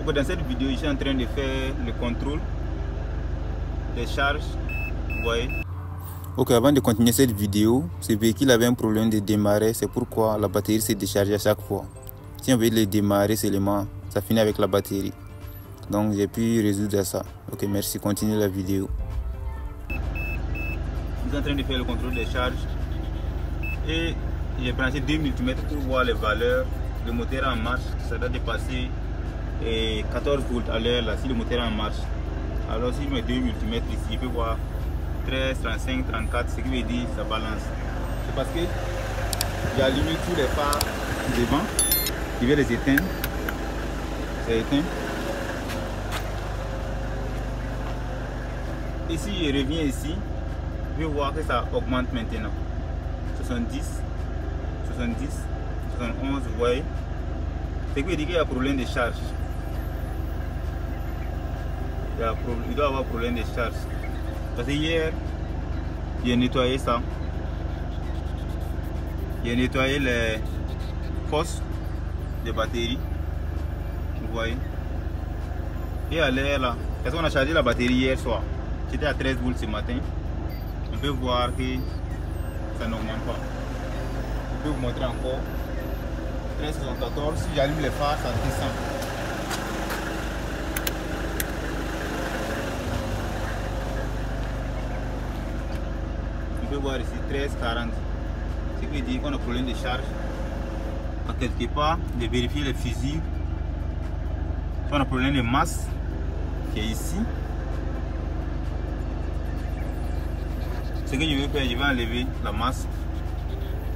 Donc, dans cette vidéo, je suis en train de faire le contrôle des charges. Vous voyez. Ok, avant de continuer cette vidéo, ce véhicule avait un problème de démarrer, c'est pourquoi la batterie s'est déchargée à chaque fois. Si on veut le démarrer seulement, ça finit avec la batterie. Donc j'ai pu résoudre ça. Ok, merci, continuez la vidéo. Je suis en train de faire le contrôle des charges et j'ai branché 2 multimètres pour voir les valeurs. Le moteur en marche, ça doit dépasser 14 volts à l'heure là, si le moteur est en marche. Alors si je mets 2 multimètres ici, je peux voir 13, 35, 34, ce qui veut dire ça balance. C'est parce que j'ai allumé tous les phares devant, je vais les éteindre. C'est éteint. Et si je reviens ici, je vais voir que ça augmente maintenant. 70, 70, 71, vous voyez. C'est que veut dire qu'il y a un problème de charge. Il doit y avoir un problème de charge. Parce que hier, j'ai nettoyé ça. J'ai nettoyé les fosses de batterie. Vous voyez. Et à l'air là, parce qu'on a chargé la batterie hier soir. J'étais à 13 volts ce matin. On peut voir que ça n'augmente pas. Je peux vous montrer encore. 13,74. Si j'allume les phares, ça descend. On peut voir ici 13,40. Ce qui veut dire qu'on a un problème de charge. À quelque part, de vérifier les fusibles. On a un problème de masse qui est ici. Ce que je vais faire, je vais enlever la masse,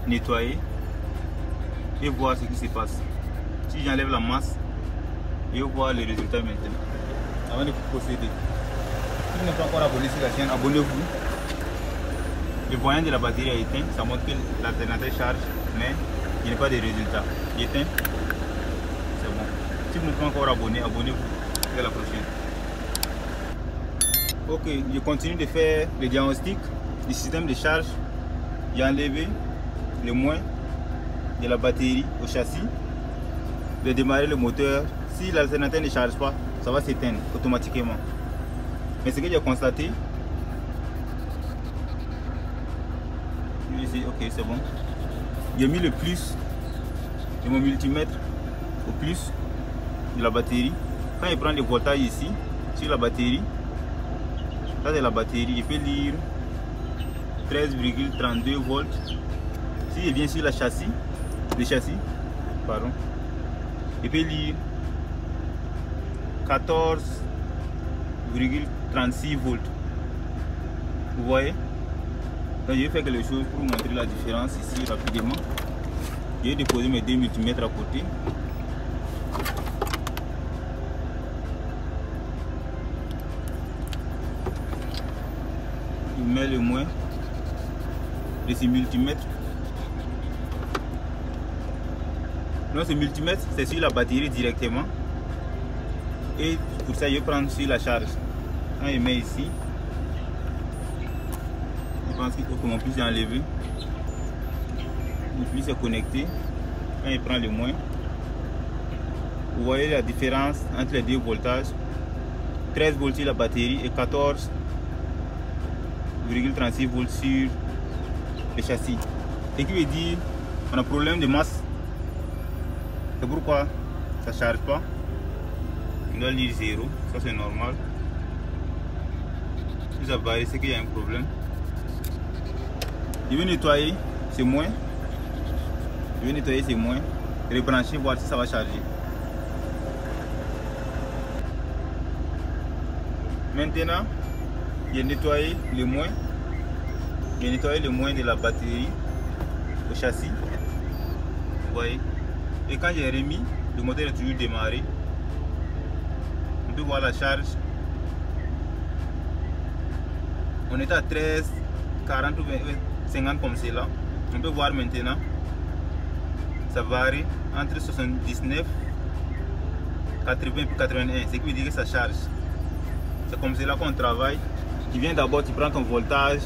nettoyer et voir ce qui se passe. Si j'enlève la masse, je vais voir les résultats maintenant. Avant de procéder, si vous n'êtes pas encore abonné sur la chaîne, abonnez-vous. Le voyant de la batterie est éteint, ça montre que l'alternateur charge, mais il n'y a pas de résultats. Éteint, c'est bon. Si vous n'êtes pas encore abonné, abonnez-vous. Jusqu'à la prochaine. Ok, je continue de faire le diagnostic du système de charge. J'ai enlevé le moins de la batterie au châssis. Je vais démarrer le moteur. Si l'alternateur ne charge pas, ça va s'éteindre automatiquement. Mais ce que j'ai constaté, ok, c'est bon. J'ai mis le plus de mon multimètre au plus de la batterie. Quand il prend le voltage ici sur la batterie, ça c'est la batterie, je peux lire 13,32 volts. Si je viens sur le châssis, pardon, je peux lire 14,36 volts. Vous voyez? Donc, je vais faire quelque chose pour vous montrer la différence ici rapidement. Je vais déposer mes 2 multimètres à côté. Je mets le moins de ces multimètres. Donc ce multimètre c'est sur la batterie directement. Et pour ça je vais prendre sur la charge. Quand je mets ici, je pense qu'il faut que mon plus est enlevé. Le plus est connecté. Quand je prends le moins, vous voyez la différence entre les deux voltages. 13 volts sur la batterie et 14,36 volts sur le châssis. Ce qui veut dire qu'on a un problème de masse. C'est pourquoi ça ne charge pas. On doit lire 0, ça c'est normal. Si ça varie, c'est qu'il y a un problème. Je vais nettoyer, c'est moins. Je vais nettoyer, c'est moins. Rebrancher, voir si ça va charger. Maintenant, j'ai nettoyé le moins. J'ai nettoyé le moins de la batterie au châssis. Vous voyez. Et quand j'ai remis, le moteur est toujours démarré. On peut voir la charge. On est à 13, 40 ou 50 comme c'est là. On peut voir maintenant. Ça varie entre 79, 80 et 81. Ce qui veut dire que ça charge. C'est comme cela qu'on travaille. Tu viens d'abord, tu prends ton voltage.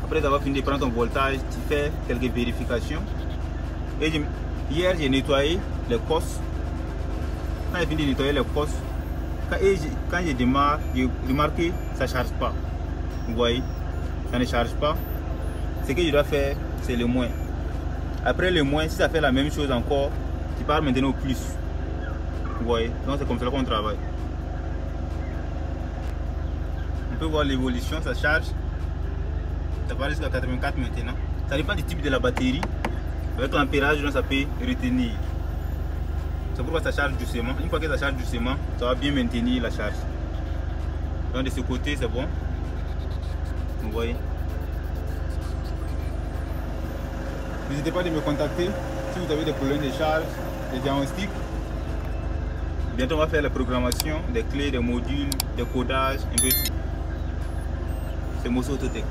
Après avoir fini de prendre ton voltage, tu fais quelques vérifications. Et hier, j'ai nettoyé les cosses quand j'ai fini de nettoyer les postes, quand je démarre, j'ai remarqué que ça ne charge pas. Vous voyez, ça ne charge pas. Ce que je dois faire, c'est le moins. Après le moins, si ça fait la même chose encore, tu pars maintenant au plus. Vous voyez, donc c'est comme ça qu'on travaille. On peut voir l'évolution, ça charge. Ça va jusqu'à 84 maintenant. Ça dépend du type de la batterie. Avec l'ampérage, ça peut retenir. C'est pourquoi ça charge doucement. Une fois que ça charge doucement, ça va bien maintenir la charge. Donc de ce côté, c'est bon. Vous voyez. N'hésitez pas à me contacter si vous avez des problèmes de charge, de diagnostic. Bientôt, on va faire la programmation des clés, des modules, des codages, un peu tout. C'est Mosso Autotech.